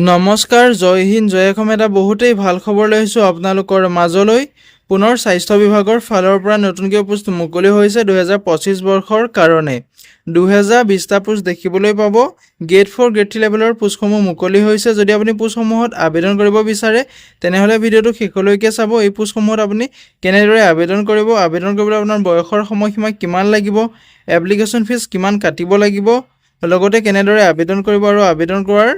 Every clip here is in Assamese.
নমস্কাৰ, জয় হিন্দ, জয় অসম। এটা বহুতেই ভাল খবৰ লৈ আহিছোঁ আপোনালোকৰ মাজলৈ। পুনৰ স্বাস্থ্য বিভাগৰ ফালৰ পৰা নতুনকৈ পোষ্ট মুকলি হৈছে 2025 বৰ্ষৰ কাৰণে। 2020টা পোষ্ট দেখিবলৈ পাব। গ্ৰেড 4 গ্ৰেড 3 লেভেলৰ পোষ্টসমূহ মুকলি হৈছে। যদি আপুনি পোষ্টসমূহত আবেদন কৰিব বিচাৰে তেনেহ'লে ভিডিঅ'টো শেষলৈকে চাব। এই পোষ্টসমূহত আপুনি কেনেদৰে আবেদন কৰিব, আবেদন কৰিবলৈ আপোনাৰ বয়সৰ সময়সীমা কিমান লাগিব, এপ্লিকেশ্যন ফিজ কিমান কাটিব লাগিব, লগতে কেনেদৰে আবেদন কৰিব আৰু আবেদন কৰাৰ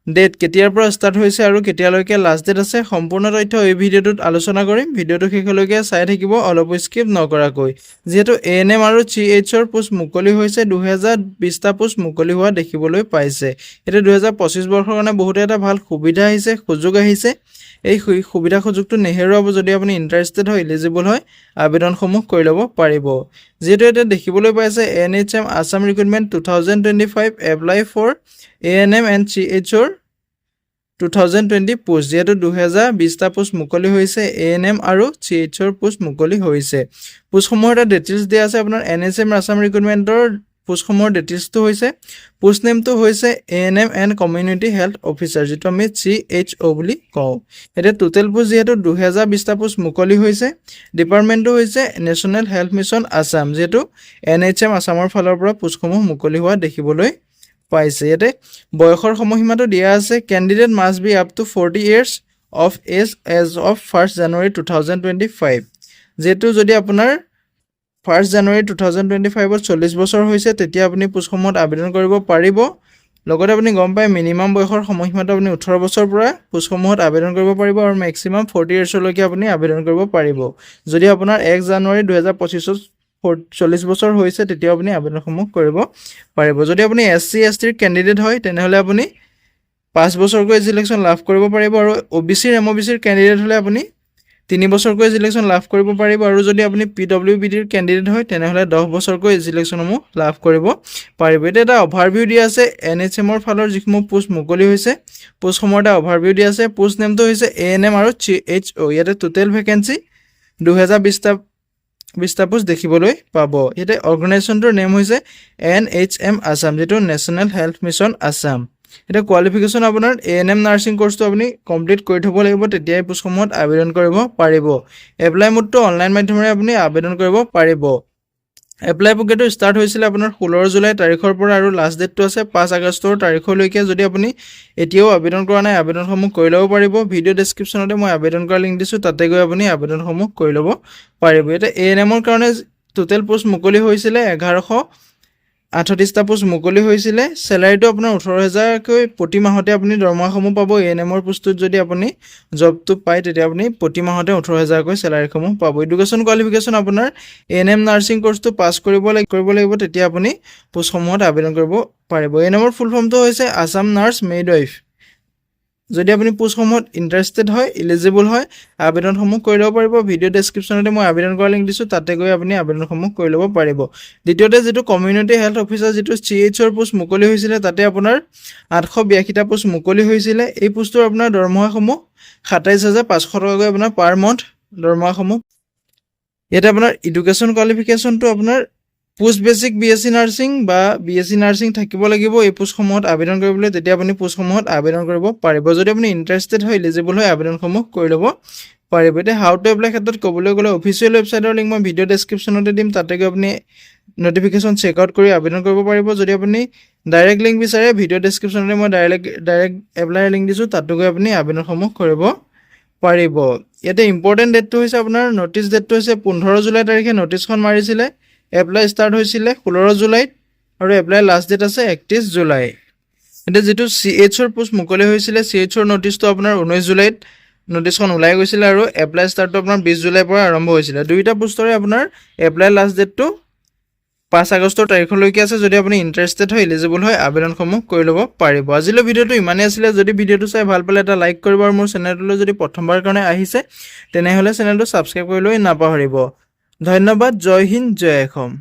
ডেট কেতিয়াৰ পৰা ষ্টাৰ্ট হৈছে আৰু কেতিয়ালৈকে লাষ্ট ডেট আছে, সম্পূৰ্ণ তথ্য এই ভিডিঅ'টোত আলোচনা কৰিম। ভিডিঅ'টো শেষলৈকে চাই থাকিব অলপো স্কিপ নকৰাকৈ। যিহেতু ANM আৰু CHৰ পোষ্ট মুকলি হৈছে, 2020টা পোষ্ট মুকলি হোৱা দেখিবলৈ পাইছে। এতিয়া 2025 বৰ্ষৰ কাৰণে বহুতে এটা ভাল সুবিধা আহিছে, সুযোগ আহিছে। এই সুবিধা সুযোগটো নেহেৰুৱাব। যদি আপুনি ইণ্টাৰেষ্টেড হয়, এলিজিবল হয়, আবেদনসমূহ কৰি ল'ব পাৰিব। যিহেতু এতিয়া দেখিবলৈ পাইছে NHM Assam recruitment 2025 apply for ANM and CHৰ 2020 পোষ্ট। যিহেতু 2020টা পোষ্ট মুকলি হৈছে, ANM আৰু CHৰ পোষ্ট মুকলি হৈছে। পোষ্টসমূহৰ এটা ডিটেইলছ দিয়া আছে। আপোনাৰ NHM আছাম ৰিক্ৰুটমেণ্টৰ পোষ্টসমূহৰ ডিটেইলছটো হৈছে, পোষ্ট নেমটো হৈছে ANM and community health officer, যিটো আমি CHO বুলি কওঁ। এতিয়া টোটেল পোষ্ট যিহেতু 2020টা পোষ্ট মুকলি হৈছে, ডিপাৰ্টমেণ্টটো হৈছে নেশ্যনেল হেল্থ মিছন আছাম। যিহেতু NHM আছামৰ ফালৰ পৰা পোষ্টসমূহ মুকলি হোৱা দেখিবলৈ পাইছে। ইয়াতে বয়সৰ সময়সীমাটো দিয়া আছে, candidate must be up to 40 years of age of 1 January 2025। যিহেতু যদি আপোনাৰ 1 January 2025ত 40 বছৰ হৈছে, তেতিয়া আপুনি পোষ্টসমূহত আবেদন কৰিব পাৰিব। লগতে আপুনি গম পায় মিনিমাম বয়সৰ সময়সীমাটো আপুনি 18 বছৰৰ পৰা পোষ্টসমূহত আবেদন কৰিব পাৰিব আৰু মেক্সিমাম 40 yearsলৈকে আপুনি আবেদন কৰিব পাৰিব। যদি আপোনাৰ 1 January 2025ত 40 বছৰ হৈছে, তেতিয়া আপুনি আবেদনসমূহ কৰিব পাৰিব। যদি আপুনি SC STৰ কেণ্ডিডেট হয় তেনেহ'লে আপুনি 5 বছৰকৈ ইলেকশ্যন লাভ কৰিব পাৰিব, আৰু OBCৰ MOBCৰ কেণ্ডিডেট হ'লে আপুনি 3 বছৰকৈ ইলেকশ্যন লাভ কৰিব পাৰিব, আৰু যদি আপুনি PWBDৰ কেণ্ডিডেট হয় তেনেহ'লে 10 বছৰকৈ ইলেকশ্যনসমূহ লাভ কৰিব পাৰিব। এতিয়া এটা অভাৰভিউ দিয়া আছে NHMৰ ফালৰ যিসমূহ পোষ্ট মুকলি হৈছে, পোষ্টসমূহৰ এটা অভাৰভিউ দিয়া আছে। পোষ্ট নেমটো হৈছে ANM আৰু CHO। ইয়াতে টোটেল ভেকেঞ্চি 2020টা পোষ্ট দেখিবলৈ পাব। ইয়াতে অৰ্গেনাইজেশ্যনটোৰ নেম হৈছে NHM আছাম, যিটো নেশ্যনেল হেল্থ মিছন আছাম। এতিয়া কোৱালিফিকেশ্যন আপোনাৰ ANM নাৰ্ছিং কোৰ্চটো আপুনি কমপ্লিট কৰি থ'ব লাগিব, তেতিয়াই পোষ্টসমূহত আবেদন কৰিব পাৰিব। এপ্লাই মোডটো অনলাইন মাধ্যমেৰে আপুনি আবেদন কৰিব পাৰিব। এপ্লাই প্ৰক্ৰিয়াটো ষ্টাৰ্ট হৈছিলে আপোনাৰ 16 জুলাই তাৰিখৰ পৰা, আৰু লাষ্ট ডেটটো আছে 5 আগষ্টৰ তাৰিখলৈকে। যদি আপুনি এতিয়াও আবেদন কৰা নাই, আবেদনসমূহ কৰি ল'ব পাৰিব। ভিডিঅ' ডেছক্ৰিপশ্যনতে মই আবেদন কৰা লিংক দিছোঁ, তাতে গৈ আপুনি আবেদনসমূহ কৰি ল'ব পাৰিব। এতিয়া ANMৰ কাৰণে টোটেল পোষ্ট মুকলি হৈছিলে 1138টা পোষ্ট মুকলি হৈছিলে। চেলাৰীটো আপোনাৰ 18,000কৈ প্ৰতি মাহতে আপুনি দৰমহাসমূহ পাব। ANMৰ পোষ্টটোত যদি আপুনি জবটো পায়, তেতিয়া আপুনি প্ৰতি মাহতে 18,000কৈ চেলাৰীসমূহ পাব। এডুকেশ্যন কোৱালিফিকেশ্যন আপোনাৰ ANM নাৰ্ছিং কোৰ্চটো পাছ কৰিব লাগিব, তেতিয়া আপুনি পোষ্টসমূহত আবেদন কৰিব পাৰিব। ANMৰ ফুল ফৰ্মটো হৈছে আছাম নাৰ্ছ মিডৱাইফ। যদি আপুনি পোষ্টসমূহত ইণ্টাৰেষ্টেড হয়, এলিজিবল হয়, আবেদনসমূহ কৰি ল'ব পাৰিব। ভিডিঅ' ডেছক্ৰিপশ্যনতে মই আবেদন কৰা লিংক দিছোঁ, তাতে গৈ আপুনি আবেদনসমূহ কৰি ল'ব পাৰিব। দ্বিতীয়তে যিটো কমিউনিটি হেল্থ অফিচাৰ যিটো CHৰ পোষ্ট মুকলি হৈছিলে, তাতে আপোনাৰ 882টা পোষ্ট মুকলি হৈছিলে। এই পোষ্টৰ আপোনাৰ দৰমহাসমূহ 27,500 টকাকৈ আপোনাৰ পাৰ মান্থ দৰমহাসমূহ। ইয়াতে আপোনাৰ এডুকেশ্যন কোৱালিফিকেশ্যনটো আপোনাৰ পোষ্ট বেচিক BSc নাৰ্ছিং বা BSc নাৰ্ছিং থাকিব লাগিব এই পোষ্টসমূহত আবেদন কৰিবলৈ, তেতিয়া আপুনি পোষ্টসমূহত আবেদন কৰিব পাৰিব। যদি আপুনি ইণ্টাৰেষ্টেড হয়, এলিজিবল হয়, আবেদনসমূহ কৰি ল'ব পাৰিব। এতিয়া হাউ টু এপ্লাই ক্ষেত্ৰত ক'বলৈ গ'লে অফিচিয়েল ৱেবছাইটৰ লিংক মই ভিডিঅ' ডেছক্ৰিপশ্যনতে দিম, তাতে গৈ আপুনি নটিফিকেশ্যন চেক আউট কৰি আবেদন কৰিব পাৰিব। যদি আপুনি ডাইৰেক্ট লিংক বিচাৰে, ভিডিঅ' ডেছক্ৰিপশ্যনতে মই ডাইৰেক্ট এপ্লাইৰ লিংক দিছোঁ, তাতো গৈ আপুনি আবেদনসমূহ কৰিব পাৰিব। ইয়াতে ইম্পৰ্টেণ্ট ডেটটো হৈছে আপোনাৰ নটিচ ডেটটো হৈছে 15 জুলাই তাৰিখে নটিচখন মাৰিছিলে। এপ্লাই ষ্টাৰ্ট হৈছিলে 16 জুলাইত, আৰু এপ্লাই লাষ্ট ডেট আছে 31 জুলাই। এতিয়া যিটো CHৰ পোষ্ট মুকলি হৈছিলে, CHৰ নটিচটো আপোনাৰ 19 জুলাইত নটিচখন ওলাই গৈছিলে, আৰু এপ্লাই ষ্টাৰ্টটো আপোনাৰ 20 জুলাইৰ পৰা আৰম্ভ হৈছিলে। দুয়োটা পোষ্টৰে আপোনাৰ এপ্লাই লাষ্ট ডেটটো 5 আগষ্টৰ তাৰিখলৈকে আছে। যদি আপুনি ইণ্টাৰেষ্টেড হয়, এলিজিবল হয়, আবেদনসমূহ কৰি ল'ব পাৰিব। আজিলৈ ভিডিঅ'টো ইমানেই আছিলে। যদি ভিডিঅ'টো চাই ভাল পালে এটা লাইক কৰিব, আৰু মোৰ চেনেলটোলৈ যদি প্ৰথমবাৰ কাৰণে আহিছে তেনেহ'লে চেনেলটো ছাবস্ক্ৰাইব কৰি লৈ নাপাহৰিব। ধন্যবাদ। জয় হিন্দ, জয় অসম।